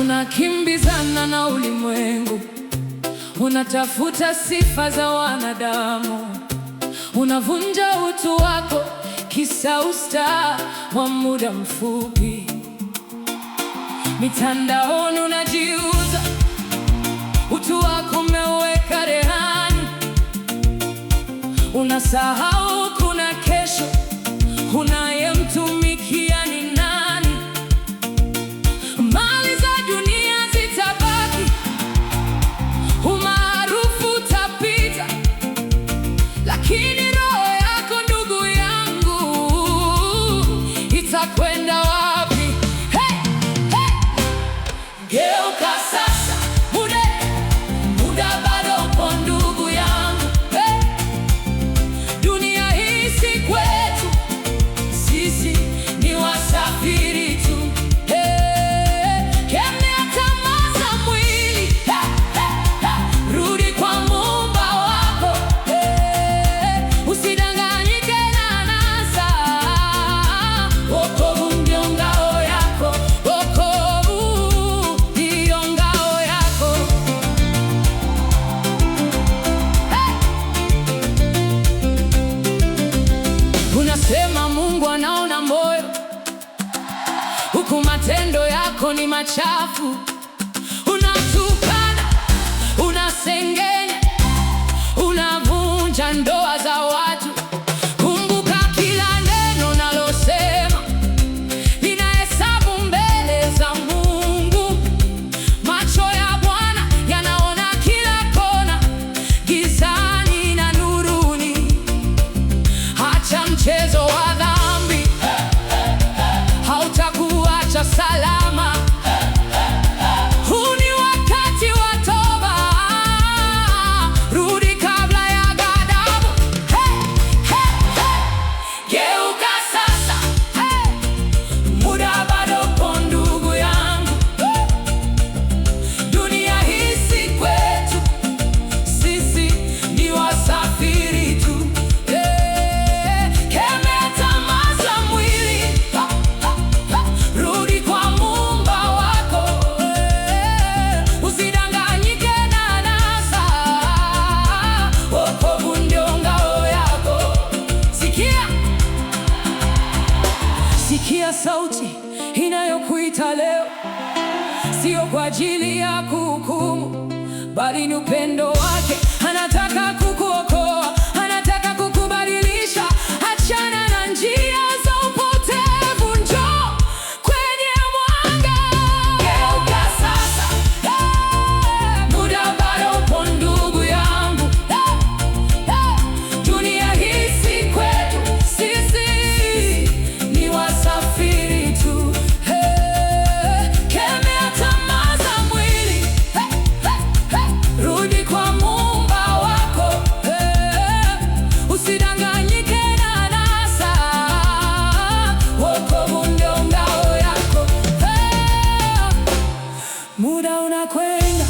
Unakimbizana na ulimwengu, unatafuta sifa za wanadamu, unavunja utu wako kisa usta wa muda mfupi. Mitandaoni unajiuza, utu wako umeweka rehani, unasahau kuna kesho, unayemtumikia ni nani. Mali za dunia zitabaki, umaarufu utapita, lakini roho yako ndugu yangu itakwenda wapi? Hey, hey! Geuka sasa, muda bado upo ndugu yangu. Hey! Dunia hii si kwetu, sisi ni wasafiri tu. Unasema Mungu anaona moyo, huku matendo yako ni machafu. Unatukana, unasengenya, unavunja ndoa za watu. Kumbuka kila neno unalosema linahesabu mbele za Mungu. Macho ya Bwana yanaona kila kona, gizani na nuruni. Acha mchezo wa dhambi, hautakuacha salama. Huu ni wakati wa toba, rudi kabla ya ghadhabu. Hey, hey, hey! Geuka sasa, hey! Muda bado upo ndugu yangu. Dunia hii si kwetu, sisi ni wasafiri tu. Kemea tamaa za mwili, rudi kwa Muumba wako. Usidanganyike na anasa, wokovu ndio ngao yako. Sikia sauti inayokuita leo, sio kwa ajili ya kuhukumu, bali ni upendo wake. Anataka kukuokoa, anataka kukubadilisha. Achana na njia za upotevu, njoo kwenye mwanga. Geuka sasa, muda bado upo ndugu yangu. Dunia hii si kwetu, sisi ni wasafiri tu. Kemea tamaa za mwili, rudi kwa Muumba wako. Usidanganyike na anasa, wokovu ndio ngao yako. Muda unakwenda.